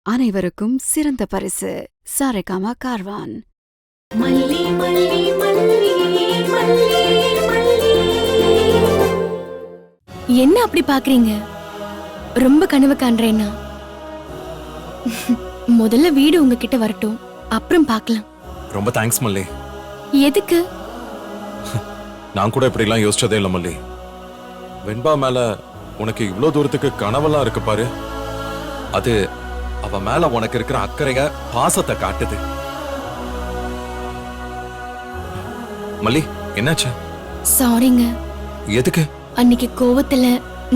அனைவருக்கும் சிறந்த பரிசு சாரேகாமா கார்வான். மல்லி மல்லி மல்லி மல்லி மல்லி. என்ன அப்படி பாக்குறீங்க? ரொம்ப கனவு காண்றேன்னா முதல்ல வீடு உங்ககிட்ட வரட்டும், அப்புறம் பார்க்கலாம். ரொம்ப தேங்க்ஸ் மல்லி. எதுக்கு? நான் கூட இப்படி எல்லாம் யோசிச்சதே இல்ல மல்லி. வெண்பா மேல உனக்கு இவ்ளோ தூரத்துக்கு கனவெல்லாம் இருக்கு பாரு. அது அவ மேல உனக்கு இருக்கிற அக்கறைய, பாசத்தை காட்டுது. மல்லி, என்னாச்சு? சாரிங்க. எதுக்கு? அன்னைக்கு கோவத்துல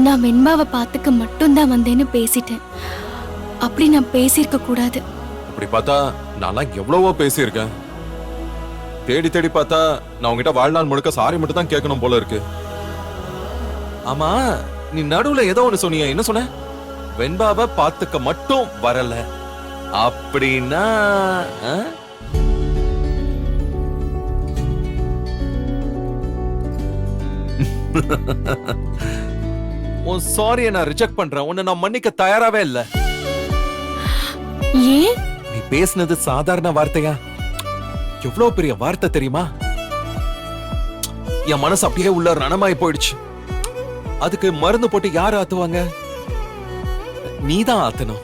நான் வெண்பாவை பாத்துக்க மட்டும்தான் வந்தேன்னு பேசிட்டேன். அப்படி நான் பேசியிருக்க கூடாது. அப்படி பார்த்தா நான் எவ்வளவோ பேசியிருக்கேன். தேடி தேடி பார்த்தா நான் உங்ககிட்ட வாழ்நாள் முழுக்க சாரி மட்டும் தான் கேட்கணும் போல இருக்கு. ஆமா, நீ நடுவுல ஏதோ ஒண்ணு சொன்னிய, என்ன சொன்ன? வெண்பாவை பாத்துக்க மட்டும் வரல அப்படின்னா உன் சாரியை நான் ரிஜெக்ட் பண்றேன். உன்னை நான் மன்னிக்க தயாராவே இல்ல. ஏன்? நீ பேசினது சாதாரண வார்த்தையா? எவ்வளவு பெரிய வார்த்தை தெரியுமா? என் மனசு அப்படியே உள்ள ரணமாய் போயிடுச்சு. அதுக்கு மருந்து போட்டு யாரு ஆத்துவாங்க? நீதான் ஆத்தணும்.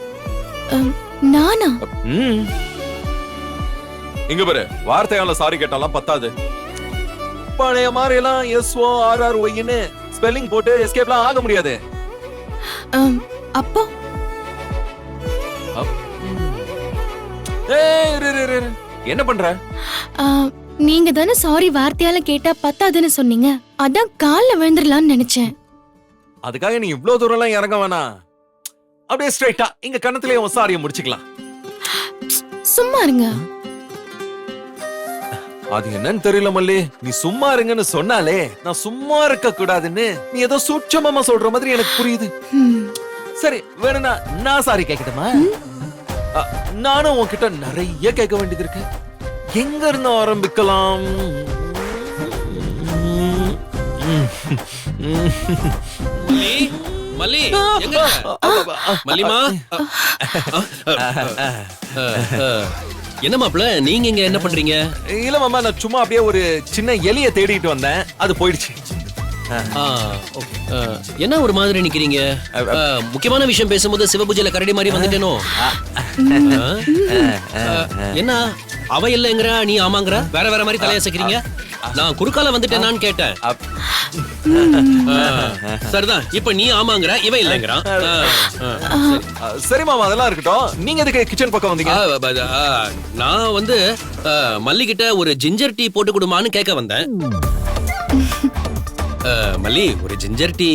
நானா? இங்க பாரு, வார்த்தையால சாரி கேட்டாலாம் பத்தாது. பழைய மாதிரி எல்லாம் SORRYன்னு ஸ்பெல்லிங் போட்டு எஸ்கேப்லாம் ஆக முடியாது. அப்போ என்ன பண்ற? நீங்க தானே சாரி வார்த்தையால கேட்டா பத்தாதுன்னு சொன்னீங்க. அதான் கால்ல விழுந்துடலாம்னு நினைச்சேன். அதுக்காக நீ இவ்ளோ தூரம் எல்லாம் இறங்க வேணாம். அப்படியே ஸ்ட்ரைட்டா இங்க கண்ணத்திலே உன் சாரியை முடிச்சுக்கலாம். சும்மா இருங்க. அது என்னன்னு தெரியல மல்லி. நீ சும்மா இருங்கன்னு சொன்னாலே நான் சும்மா இருக்க கூடாதுன்னு நீ ஏதோ சூட்சமா சொல்ற மாதிரி எனக்கு புரியுது. சரி, வேணும்னா நான் சாரி கேட்கட்டுமா? நானும் உன்கிட்ட நிறைய கேட்க வேண்டியது இருக்கு. எங்க இருந்து ஆரம்பிக்கலாம்? மல்லி, எங்க? மல்லிமா, என்ன மாப்ள, நீங்க இங்க என்ன பண்றீங்க? இல்ல மாமா, நான் சும்மா அப்படியே ஒரு சின்ன எலிய தேடிட்டு வந்தேன். அது போயிடுச்சு. என்ன ஒரு மாதிரி நிக்கிறீங்க? முக்கியமான விஷயம் பேசும்போது சிவபூஜையில கரடி மாதிரி வந்துட்டேனோ? என்ன அவ இல்லங்கிற நீ ஆமாங்கிற? வேற வேற மாதிரி தலையசைக்கிறீங்க. நான் குறுக்கால வந்துட்டேனான்னு கேட்டேன். சரிதான், இப்ப நீ ஆமாங்கிற, இவ இல்லங்கிறான். சரி மாமா, அதெல்லாம் இருக்கட்டும். நீங்க எதுக்கு கிச்சன் பக்கம் வந்தீங்க? நான் வந்து மல்லி கிட்ட ஒரு ஜிஞ்சர் டீ போட்டு கொடுமான்னு கேட்க வந்தேன். மல்லி, ஒரு ஜிஞ்சர் டீ.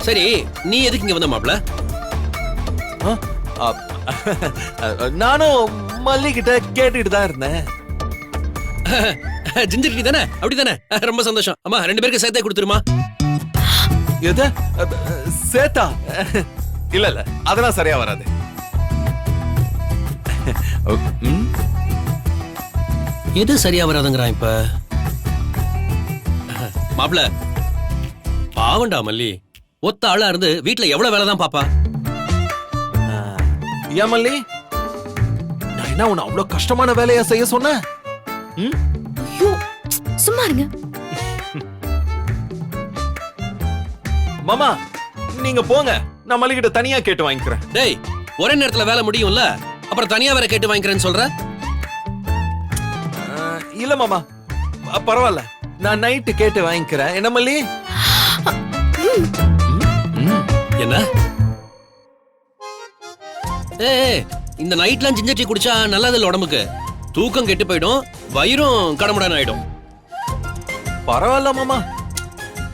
சரி, நீ எதுக்கு இங்க வந்த மாப்ள? நானும் மல்லி கிட்ட கேட்டுட்டு தான் இருந்தேன். ஜிஞ்சர் டீ தானே? அப்படிதானே? ரொம்ப சந்தோஷம். அம்மா, 2 பேருக்கு சேர்த்தே கொடுத்துருமா. எது சேத்தா? இல்ல இல்ல, அதெல்லாம் சரியா வராது. எது சரியா வராதுங்கிறான் இப்ப? மாப்ள, பாவண்டா மல்லி. ஒத்த ஆளா இருந்து வீட்டுல எவ்வளவு வேலை தான் பாப்பா. ஏன் மல்லி, நான் என்ன உன்னை அவ்வளவு கஷ்டமான வேலையா செய்ய சொன்னேன்? சும்மா இருங்க. மாமா, நீங்க போங்க. நான் மல்லி கிட்ட தனியா கேட்டு வாங்கிக்கிறேன். டேய், ஒரே நேரத்துல வேலை முடியும்ல, அப்புறம் தனியா வேற கேட்டு வாங்கிக்கிறேன்னு சொல்ற? இல்ல மாமா, பரவாயில்ல, நான் நைட்டு கேட்டு வாங்கிக்கிறேன். என்ன மல்லி? என்ன? ஏய், இந்த நைட்லாம் ஜிஞ்சர் டீ குடிச்சா நல்லது இல்ல உடம்புக்கு. தூக்கம் கெட்டு போயிடும், வயிறும் கடமுடான ஆயிடும். பரவாயில்ல மாமா,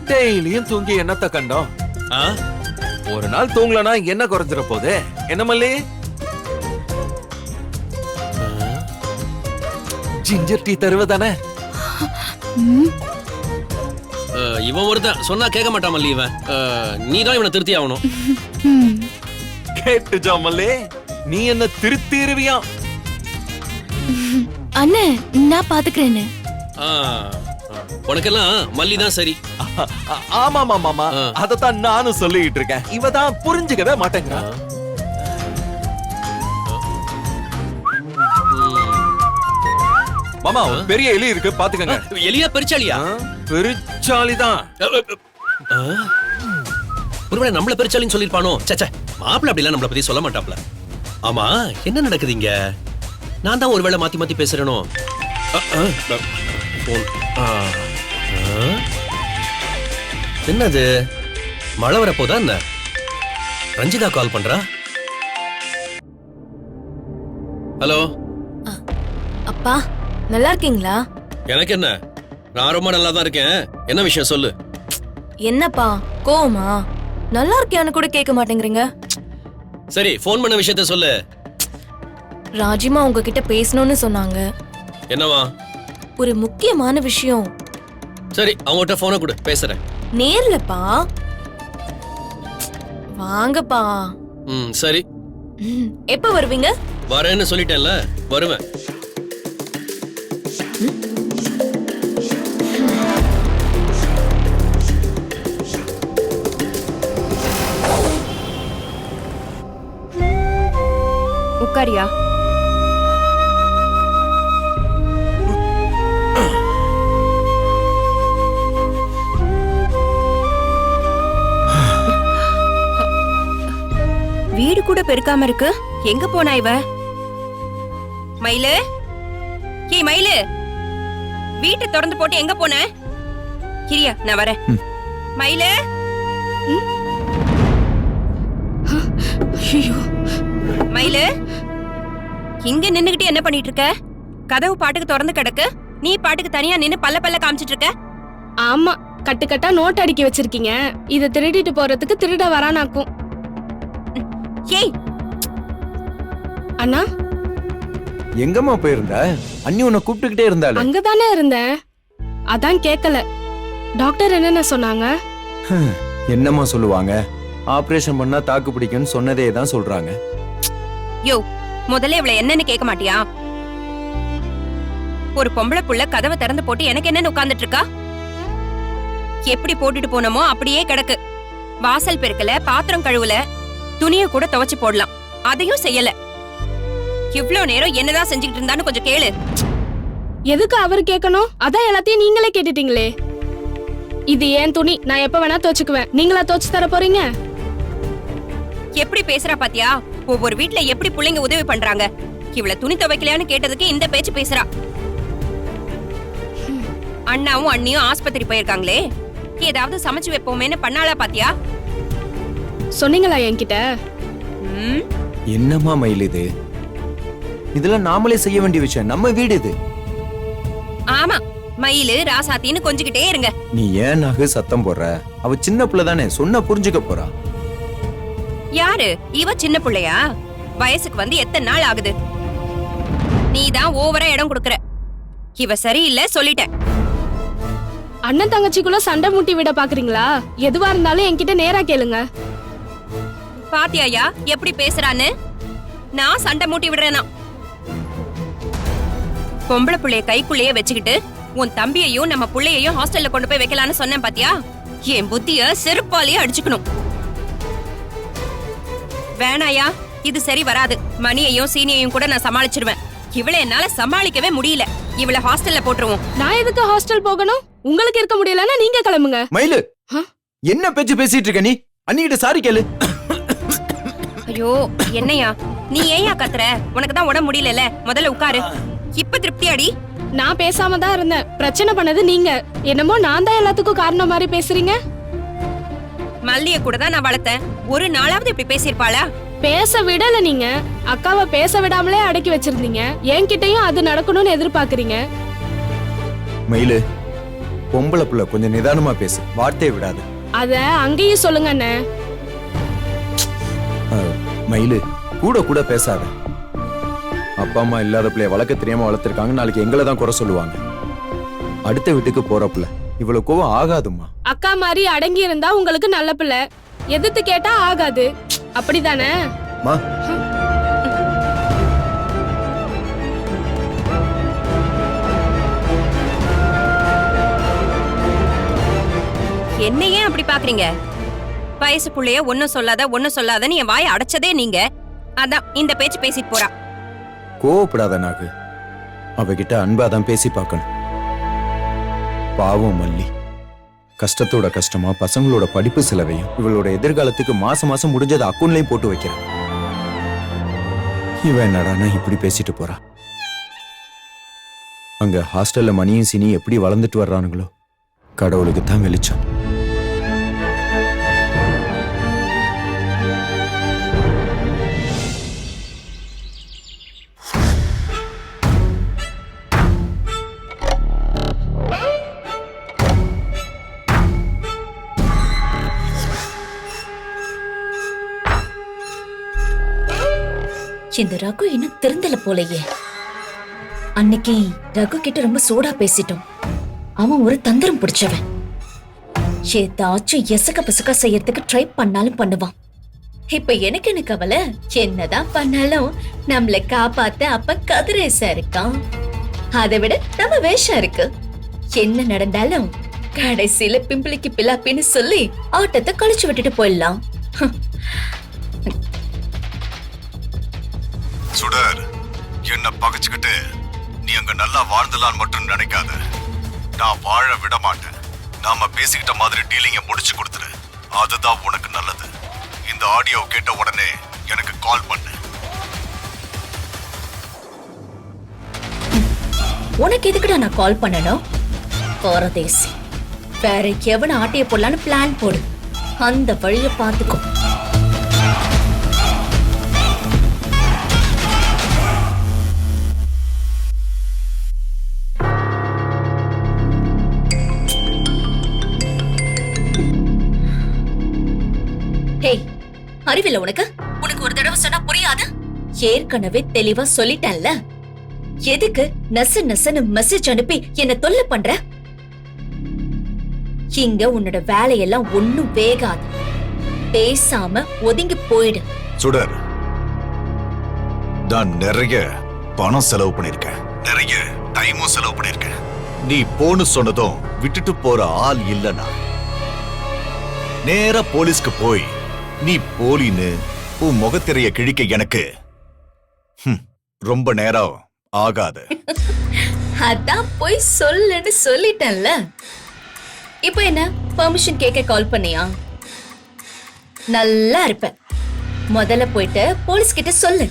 டெய்லியும் தூங்கி என்னத்த கண்டோம்? ஒரு நாள் தூங்கலனா என்ன குறைஞ்சிட போகுது? என்ன மல்லி? ஜிஞ்சர் டீ தருவதானே? இவன் ஒருத்தன் சொன்னா கேட்க மாட்டான் மல்லி. இவன் நீதான் இவனை திருத்தி ஆகணும். கேட்டுச்சா மல்லி? நீ என்ன திருத்திருவியா? அண்ணே, நான் பாத்துக்கிறேன்னு. உனக்கெல்லாம் மல்லி தான் சரி. ஆமா மாமா, ஆ. அதத்தான் நானும் சொல்லிட்டு இருக்கேன். இவ தான் புரிஞ்சுக்கவே மாட்டேங்கிறா. மாமா, ஒரு பெரிய எலி இருக்கு, பாத்துக்கங்க. எலியா பெருச்சாலியா? பெருச்சாலிதான். ஒருவேளை நம்மள பெருச்சாலின்னு சொல்லிருப்பானோ? சச்ச, மாப்பிள்ள அப்படிலாம் நம்மள பத்தி சொல்ல மாட்டாப்ல. ஆமா, என்ன நடக்குது இங்க? நான் தான் ஒருவேளை மாத்தி மாத்தி பேசுறேனோ? போன். என்னது, மழை வரப்போதா என்ன? ரஞ்சிதா கால் பண்றா. ஹலோ. அப்பா நல்லா இருக்கீங்களா? எனக்கு என்ன, நான் ரொம்ப நல்லா தான் இருக்கேன். என்ன விஷயம் சொல்லு. என்னப்பா கோவமா? நல்லா இருக்கியான்னு கூட கேட்க மாட்டேங்கிறீங்க. சரி, ஃபோன் பண்ண விஷயத்த சொல்லு. ராஜிமா உங்ககிட்ட பேசணும்னு சொன்னாங்க. என்னவா? ஒரு முக்கியமான விஷயம். சரி, அவங்ககிட்ட போனை கொடு, பேசுறேன். நேர்லப்பா வாங்கப்பா. சரி. எப்ப வருவீங்க? வரேன்னு சொல்லிட்டேன்ல, வருவேன். உட்காரியா? வீடு கூட பெருக்காம இருக்கு. எங்க போனா இவ? மயிலு, ஏய் மயிலு, வீட்டை திறந்து போட்டு எங்க போன? கிரியா, நான் வரேன். மயிலு. மயிலு, இங்க நின்னுகிட்டு என்ன பண்ணிட்டு இருக்க? கதவு பாட்டுக்கு திறந்து கிடக்கு, நீ பாட்டுக்கு தனியா நின்னு பல்ல பல்ல காமிச்சிட்டு இருக்க. ஆமா, கட்டுக்கட்டா நோட் அடிக்க வச்சிருக்கீங்க. இத திருடிட்டு போறதுக்கு திருட வரானாக்கும். ஏய் அண்ணா, எங்கம்மா போயிருந்த? அண்ணி உன்னை கூப்பிட்டுக்கிட்டே இருந்தாளே. அங்கதானே இருந்தேன், அதான் கேக்கல. டாக்டர் என்னென்ன சொன்னாங்க? என்னம்மா சொல்லுவாங்க? ஆபரேஷன் பண்ணா தாக்கு பிடிக்கும்னு சொன்னதே தான் சொல்றாங்க. யோ, முதல்ல இவள என்னன்னு கேட்க மாட்டியா? ஒரு பொம்பளை புள்ள கதவை திறந்து போட்டு எனக்கு என்னன்னு உட்கார்ந்துட்டு இருக்கா? எப்படி போட்டுட்டு போனோமோ அப்படியே கிடக்கு. வாசல் பெருக்கல, பாத்திரம் கழுவுல, துணிய கூட துவைச்சு போடலாம், அதையும் செய்யல. இவ்ளோ நேரம் என்னதான் செஞ்சுக்கிட்டு இருந்தான்னு கொஞ்சம் கேளு. எதுக்கு அவரு கேட்கணும்? அதான் எல்லாத்தையும் நீங்களே கேட்டுட்டீங்களே. இது ஏன் துணி, நான் எப்ப வேணா துவைச்சுக்குவேன். நீங்களா துவைச்சு தர போறீங்க? எப்படி பேசுறா பாத்தியா? ஒவ்வொரு வீட்ல எப்படி பிள்ளைங்க உதவி பண்றாங்க. இவள துணி துவைக்கலையான்னு கேட்டதுக்கு இந்த பேச்சு பேசுறா. அண்ணாவும் அண்ணியும் ஆஸ்பத்திரி போயிருக்காங்களே, ஏதாவது சமைச்சு வைப்போமேன்னு பண்ணாளா பாத்தியா? சொன்னீங்களா என்கிட்ட? என்னம்மா மயில் இது? இதெல்லாம் நாமளே செய்ய வேண்டிய விஷயம். நம்ம வீடு இது. ஆமா, மயிலு ராசாத்தின்னு கொஞ்சிக்கிட்டே இருங்க. நீ ஏன் நகு சத்தம் போடுற? அவ சின்ன பிள்ளை தானே, சொன்னா புரிஞ்சுக்க போறா. யாரு இவ? சின்ன பிள்ளையா? வயசுக்கு வந்து எத்தனை நாள் ஆகுது? நீதான் ஓவரா இடம் கொடுக்கற. இவ சரியில்லை சொல்லிட்டேன். அண்ணன் தங்கச்சிக்குள்ள சண்டை மூட்டி விட பாக்குறீங்களா? எதுவா இருந்தாலும் என்கிட்ட நேரா கேளுங்க. பாத்தியாயா எப்படி பேசுறான்னு? நான் சண்டை மூட்டி விடுறேனா? பொம்பளை புள்ளைய கைக்குள்ளேயே வச்சுக்கிட்டு உன் தம்பியையும் நம்ம புள்ளையையும் ஹாஸ்டல்ல கொண்டு போய் வைக்கலான்னு சொன்னேன் பாத்தியா? என் புத்திய செருப்பாலேயே அடிச்சுக்கணும். வேணாயா, இது சரி வராது. மணியையும் சீனியையும் கூட நான் சமாளிச்சிருவேன். இவளை என்னால சமாளிக்கவே முடியல. இவளை ஹாஸ்டல்ல போட்டுருவோம். நான் எதுக்கு ஹாஸ்டல் போகணும்? உங்களுக்கு இருக்க முடியலன்னா நீங்க கிளம்புங்க. மயிலு, என்ன பேச்சு பேசிட்டு இருக்க நீ? அண்ணிகிட்ட சாரி கேளு. ஐயோ, என்னையா நீ ஏயா கத்துற? உனக்கு தான் உடம்பு முடியல, முதல்ல உட்காரு. இப்ப திருப்தியாடி? நான் பேசாம தான் இருந்தேன். பிரச்சனை பண்ணது நீங்க. என்னமோ நான் தான் எல்லாத்துக்கும் காரணம் மாதிரி பேசுறீங்க. மல்லிய கூட தான் நான் வளர்த்தேன். ஒரு நாளாவது இப்படி பேசியிருப்பாளா? பேச விடல நீங்க. அக்காவை பேச விடாமலே அடக்கி வச்சிருந்தீங்க. என்கிட்டயும் அது நடக்கணும்னு எதிர்பார்க்கறீங்க. மயிலு, பொம்பளை புள்ள கொஞ்சம் நிதானமா பேசு, வார்த்தையை விடாது. அத அங்கேயும் சொல்லுங்க அண்ணே. மயிலு, கூட கூட பேசாத. அப்பா அம்மா இல்லாத பிள்ளைய வளர்க்க தெரியாம வளர்த்திருக்காங்க. நாளைக்கு எங்களை தான் குறை சொல்லுவாங்க. அடுத்த வீட்டுக்கு போற பிள்ளை இவ்வளவு கோவம் ஆகாதும்மா. அக்கா மாதிரி அடங்கி இருந்தா உங்களுக்கு நல்ல பிள்ளை. எதிர்த்து கேட்டா ஆகாது. அப்படிதானே? மா, என்ன ஏன் அப்படி பாக்குறீங்க? வயசு புள்ளைய ஒன்னும் சொல்லாதன்னு என் வாயை அடைச்சதே நீங்க. அதான் இந்த பேச்சு பேசிட்டு போறா. கோவப்படாத நாகு. அவகிட்ட அன்பாதான் பேசி பார்க்கணும். பாவம் மல்லி, கஷ்டத்தோட கஷ்டமா பசங்களோட படிப்பு செலவையும் இவளோட எதிர்காலத்துக்கு மாசம் மாசம் முடிஞ்சதை அக்கௌண்ட்லயும் போட்டு வைக்கிறான். இவன் என்னடானா இப்படி பேசிட்டு போறா. அங்க ஹாஸ்டல்ல மணியும் சினி எப்படி வளர்ந்துட்டு வர்றானுங்களோ, கடவுளுக்கு தான் வெளிச்சம். இந்த ரகு இன்னும் திருந்தல போலயே. அன்னைக்கு ரகு கிட்ட ரொம்ப சூடா பேசிட்டோம். அவன் ஒரு தந்திரம் பிடிச்சவன். ஏதாச்சும் எசக்க பசக்கா செய்யறதுக்கு ட்ரை பண்ணாலும் பண்ணுவான். இப்ப எனக்கு என்ன கவலை? என்னதான் பண்ணாலும் நம்மள காப்பாத்த அப்ப கதிரேசா இருக்கான். அதை விட நம்ம வேஷம் இருக்கு. என்ன நடந்தாலும் கடைசியில பிம்பிளிக்கு பிலாப்பின்னு சொல்லி ஆட்டத்தை கழிச்சு விட்டுட்டு போயிடலாம். சுடர், என்ன பகைச்சுக்கிட்டு நீ அங்க நல்லா வாழ்ந்தலான்னு மட்டும் நினைக்காத. நான் வாழ விட மாட்டேன். நாம பேசிக்கிட்ட மாதிரி டீலிங்க முடிச்சு கொடுத்துரு. அதுதான் உனக்கு நல்லது. இந்த ஆடியோ கேட்ட உடனே எனக்கு கால் பண்ணு. உனக்கு எதுக்குடா நான் கால் பண்ணணும்? பரதேசி, வேற எவன ஆட்டிய போடலான்னு பிளான் போடு. அந்த வழிய பாத்துக்கோ. அறிவில்ல உனக்கு? உனக்கு ஒரு தடவை சொன்னா புரியாது? ஏற்கனவே தெளிவா சொல்லிட்டேன்ல. எதுக்கு நசு நசன்னு மெசேஜ் அனுப்பி என்ன தொல்லை பண்ற? இங்க உன்னோட வேலையெல்லாம் ஒண்ணும் வேகாது. பேசாம ஒதுங்கி போயிடு. சுடர், நான் நிறைய பணம் செலவு பண்ணிருக்கேன். நிறைய டைமும் செலவு பண்ணிருக்கேன். நீ போன்னு சொன்னதும் விட்டுட்டு போற ஆள் இல்லனா. நேரா போலீஸ்க்கு போய் நீ போலின்னு உன் முகத்திரைய கிழிக்க எனக்கு ரொம்ப நேரம் ஆகாது. அதான் போய் சொல்லுன்னு சொல்லிட்டேன்ல. இப்போ என்ன பெர்மிஷன் கேட்க கால் பண்ணியா? நல்லா இருப்ப. முதல்ல போயிட்டு போலீஸ் கிட்ட சொல்லு.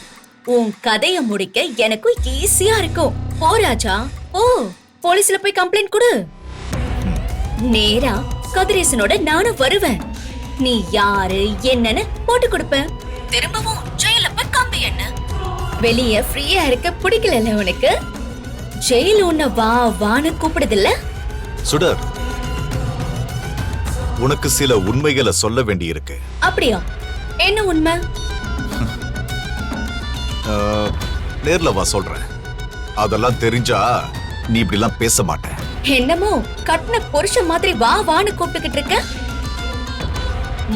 உன் கதைய முடிக்க எனக்கும் ஈஸியா இருக்கும். போ ராஜா, போ. போலீஸ்ல போய் கம்ப்ளைண்ட் கொடு. நேரா கதிரேசனோட நானும் வருவேன். நீ யாரு என்னன்னு போட்டு கொடுப்ப. திரும்பவும் ஜெயில போய் கம்பி என்ன. வெளிய ஃப்ரீயா இருக்க பிடிக்கல உனக்கு? ஜெயில உன்ன வா வான்னு கூப்பிடுதில்ல? சுடர், உனக்கு சில உண்மைகளை சொல்ல வேண்டி இருக்கு. அப்படியா? என்ன உண்மை? நேர்ல வா சொல்றேன். அதெல்லாம் தெரிஞ்சா நீ இப்படிலாம் பேச மாட்ட. என்னமோ கட்டின புருஷன் மாதிரி வா வான்னு கூப்பிட்டுக்கிட்டு இருக்க.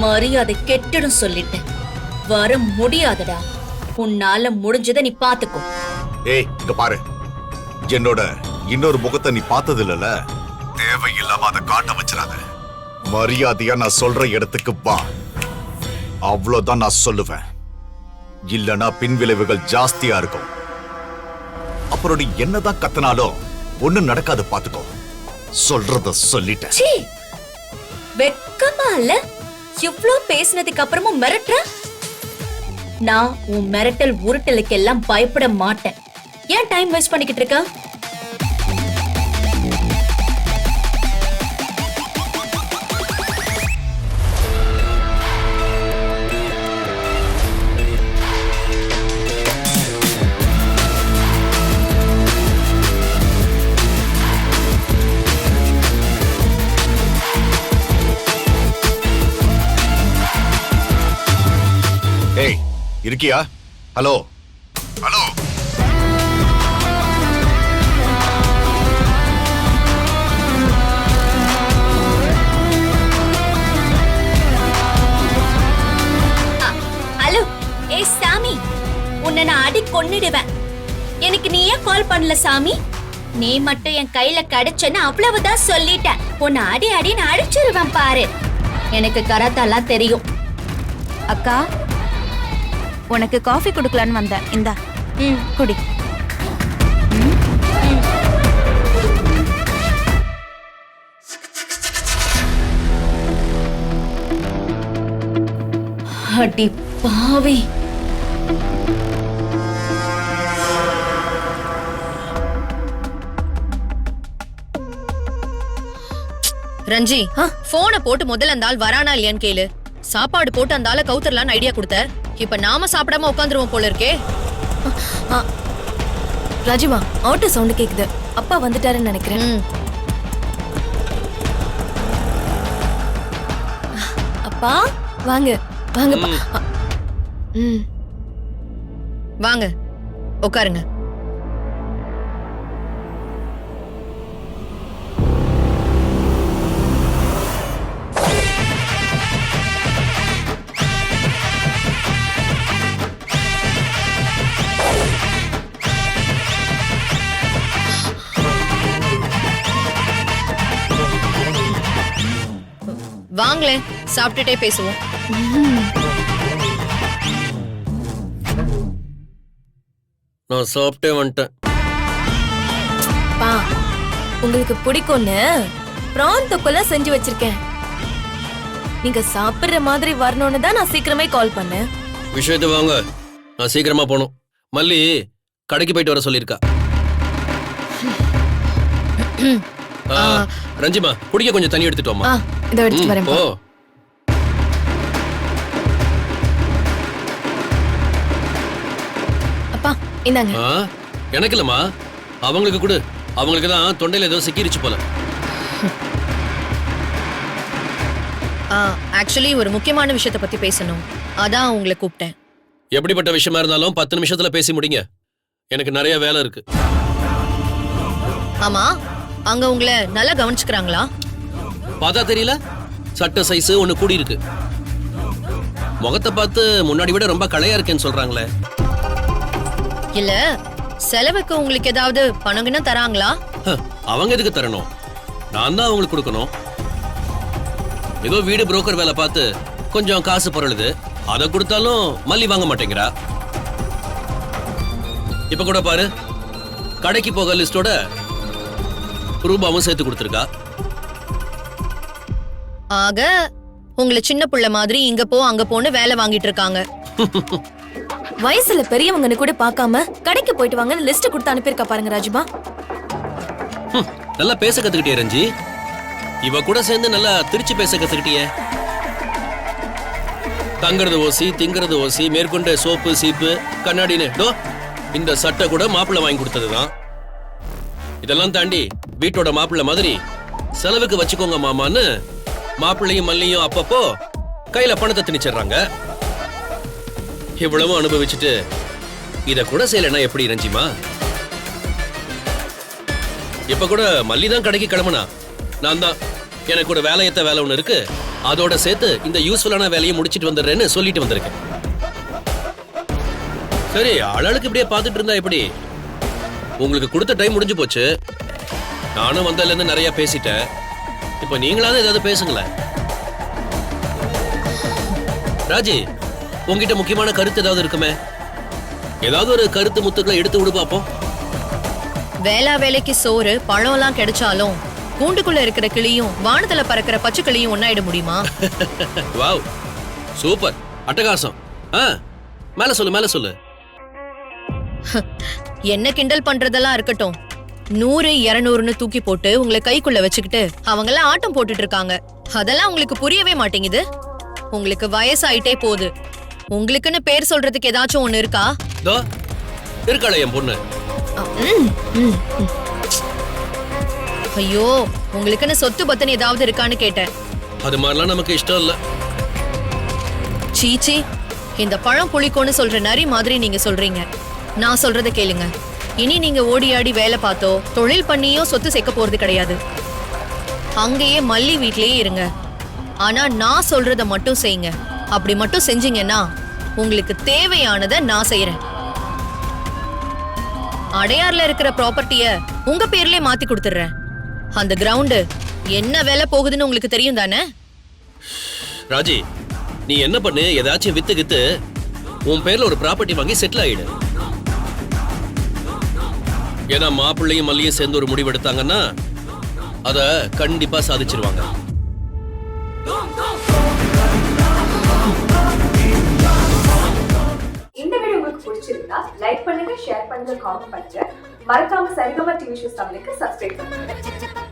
மரியாதை கெட்டிடும் சொல்லிட்டேன். வர முடியாதடா. உன்னால முடிஞ்சதை நீ பாத்துக்கோ. ஏய், இங்க பாரு. என்னோட இன்னொரு முகத்தை நீ பார்த்தது இல்லல. தேவையில்லாம அதை காட்ட வச்சிடாத. மரியாதையா நான் சொல்ற இடத்துக்கு வா. அவ்வளவுதான் நான் சொல்லுவேன். இல்லனா பின்விளைவுகள் ஜாஸ்தியா இருக்கும். அப்புறம் நீ என்னதான் கத்தனாலும் ஒண்ணும் நடக்காது, பாத்துக்கோ. சொல்றத சொல்லிட்டேன். வெக்கமா இல்ல? இவ்ளோ பேசினதுக்கு அப்புறமும் மிரட்டுற? நான் உன் மிரட்டல் உருட்டலுக்கு எல்லாம் பயப்பட மாட்டேன். ஏன் டைம் வேஸ்ட் பண்ணிக்கிட்டு இருக்க? ஏய், இருக்கியா? Hello hello. ஹலோ. ஏய் சாமி, உன்னை நான் அடி கொன்னிடுவேன். எனக்கு நீ ஏன் கால் பண்ணல சாமி? நீ மட்டும் என் கையில கிடைச்சேன்னு அவ்வளவுதான் சொல்லிட்டேன். உன்னை அடி அடின்னு அடிச்சிருவேன் பாரு. எனக்கு கராத்தெல்லாம் தெரியும். அக்கா, உனக்கு காஃபி குடுக்கலான்னு வந்தேன். இந்தா குடி. அடி பாவி. ரஞ்சி, போனை போட்டு முதல்ல அந்த ஆள் வரானா இல்லையான்னு கேளு. சாப்பாடு போட்டு அந்த ஆளை கவுத்தரலான்னு ஐடியா கொடுத்த. இப்ப நாம சாப்பிடாம உட்காந்துருவோம் போல இருக்கே. ராஜிமா, ஆட்டோ சவுண்ட் கேக்குது. அப்பா வந்துட்டாருன்னு நினைக்கிறேன். அப்பா வாங்க வாங்க. வாங்க உட்காருங்க. வாங்களேன், சாப்பிட்டுட்டே பேசுவோம். நான் சாப்பிட்டே வந்துட்டேன். பா, உங்களுக்கு பிடிக்கும்னு பிரான் தொக்கல செஞ்சு வச்சிருக்கேன். நீங்க சாப்பிடுற மாதிரி வரணும்னு தான் நான் சீக்கிரமே கால் பண்ணேன். விஷயத்தை வாங்க, நான் சீக்கிரமா போகணும். மல்லி கடைக்கு போயிட்டு வர சொல்லியிருக்கா. ரஞ்சிமா, குடிக்க கொஞ்சம் தண்ணி எடுத்துட்டு வாமா. இதை எடுத்து வரேன். ஓ, அப்பா இந்தாங்க. எனக்கு இல்லம்மா, அவங்களுக்கு கொடு. அவங்களுக்கு தான் தொண்டையில ஏதோ சிக்கிருச்சு போல. ஆக்சுவலி ஒரு முக்கியமான விஷயத்தை பத்தி பேசணும். அதான் உங்களை கூப்பிட்டேன். எப்படிப்பட்ட விஷயமா இருந்தாலும் 10 நிமிஷத்துல பேசி முடிங்க. எனக்கு நிறைய வேலை இருக்கு. ஆமா, அங்க உங்களை நல்லா கவனிச்சுக்கிறாங்களா? பார்த்தா தெரியல, சட்ட சைஸ் ஒண்ணு கூடி இருக்கு. முகத்தை பார்த்து முன்னாடி விட ரொம்ப களையா இருக்கேன்னு சொல்றாங்களே. இல்ல, செலவுக்கு உங்களுக்கு ஏதாவது பணம்னா தராங்களா? அவங்க எதுக்கு தரணும்? நான் தான் அவங்களுக்கு கொடுக்கணும். ஏதோ வீடு புரோக்கர் வேலை பார்த்து கொஞ்சம் காசு பொருளுது, அதை கொடுத்தாலும் மல்லி வாங்க மாட்டேங்கிறா. இப்ப கூட பாரு, கடைக்கு போக லிஸ்டோட ரூபாவும் சேர்த்து கொடுத்துருக்கா. ஆக உங்களை சின்ன புள்ள மாதிரி இங்க போ அங்க போன்னு வேலை வாங்கிட்டு இருக்காங்க. வயசுல பெரியவங்கன்னு கூட பார்க்காம கடைக்கு போயிட்டு வாங்கன்னு லிஸ்ட் கொடுத்து அனுப்பியிருக்கா பாருங்க ராஜிமா. நல்லா பேச கத்துக்கிட்டியே ரஞ்சி. இவ கூட சேர்ந்து நல்லா திருச்சி பேச கத்துக்கிட்டியே. தங்குறது ஓசி, திங்கிறது ஓசி, மேற்கொண்ட சோப்பு சீப்பு கண்ணாடின்னு இந்த சட்டை கூட மாப்பிள்ளை வாங்கி கொடுத்ததுதான். இதெல்லாம் தாண்டி வீட்டோட மாப்பிள்ளை மாதிரி செலவுக்கு வச்சுக்கோங்க மாமான்னு மாப்பிள்ளையும் மல்லியும் அப்பப்போ கையில பணத்தை திணிச்சிடுறாங்க. இவ்வளவும் அனுபவிச்சுட்டு இத கூட செய்யலன்னா எப்படி ரஞ்சிமா? இப்ப கூட மல்லி தான் கடைக்கு கிளம்புனா. நான் தான் எனக்கு ஒரு வேலையத்த வேலை ஒண்ணு இருக்கு, அதோட சேர்த்து இந்த யூஸ்ஃபுல்லான வேலையை முடிச்சிட்டு வந்துடுறேன்னு சொல்லிட்டு வந்திருக்கேன். சரி, ஆளாளுக்கு இப்படியே பார்த்துட்டு இருந்தா எப்படி? உங்களுக்கு கொடுத்த டைம் முடிஞ்சு போச்சு. நானும் வந்ததுல இருந்து நிறைய பேசிட்டேன். இப்ப நீங்களாவது ஏதாவது பேசுங்களேன். ராஜி, உங்ககிட்ட முக்கியமான கருத்து ஏதாவது இருக்குமே? ஏதாவது ஒரு கருத்து முத்துக்களை எடுத்து விடு பாப்போம். வேலைக்கு சோறு பழம் எல்லாம் கிடைச்சாலும் கூண்டுக்குள்ள இருக்கிற கிளியும் வானத்துல பறக்கிற பச்சை கிளியும் ஒன்னாயிட முடியுமா? வாவ், சூப்பர், அட்டகாசம். மேல சொல்லு, மேல சொல்லு. என்ன கிண்டல் பண்றதெல்லாம் இருக்கட்டும். 100, 200ன்னு தூக்கி போட்டு உங்களை கைக்குள்ள வச்சுக்கிட்டு அவங்க எல்லாம் ஆட்டம் போட்டுட்டு இருக்காங்க. அதெல்லாம் உங்களுக்கு புரியவே மாட்டேங்குது. உங்களுக்கு வயசாயிட்டே போகுது. உங்களுக்குன்னு பேர் சொல்றதுக்கு ஏதாச்சும் ஒண்ணு இருக்கா? இருக்காளே என் பொண்ணு. ஐயோ, உங்களுக்குன்னு சொத்து பத்தன் ஏதாவது இருக்கான்னு கேட்டேன். அது மாதிரிலாம் நமக்கு இஷ்டம் இல்ல. சீச்சி, இந்த பழம் புளிக்கோன்னு சொல்ற நரி மாதிரி நீங்க சொல்றீங்க. நான் சொல்றத கேளுங்க. இனி நீங்க ஓடி ஆடி வேலை பார்த்தோ தொழில் பண்ணியோ சொத்து சேர்க்க போறது கிடையாது. அங்கேயே மல்லி வீட்லயே இருங்க. ஆனா நான் சொல்றத மட்டும் செய்யுங்க. அப்படி மட்டும் செஞ்சீங்கன்னா உங்களுக்கு தேவையானதை நான் செய்யறேன். அடையார்ல இருக்கிற ப்ராப்பர்ட்டிய உங்க பேர்லயே மாத்தி கொடுத்துறேன். அந்த கிரவுண்ட் என்ன விலை போகுதுன்னு உங்களுக்கு தெரியும் தானே? ராஜி, நீ என்ன பண்ணு, ஏதாச்சும் வித்து கித்து உன் பேர்ல ஒரு ப்ராப்பர்ட்டி வாங்கி செட்டில் ஆயிடு. ஏன்னா மாப்பிள்ளையும் மல்லியும் சேர்ந்து ஒரு முடிவு எடுத்தாங்கன்னா அத கண்டிப்பா சாதிச்சிருவாங்க. இந்த வீடியோ உங்களுக்கு பிடிச்சிருந்தா லைக் பண்ணுங்க, ஷேர் பண்ணுங்க, காமெண்ட் பண்ணுங்க. மறக்காம சரிகமா டிவி ஷோஸ் தமிழுக்கு சப்ஸ்கிரைப் பண்ணுங்க.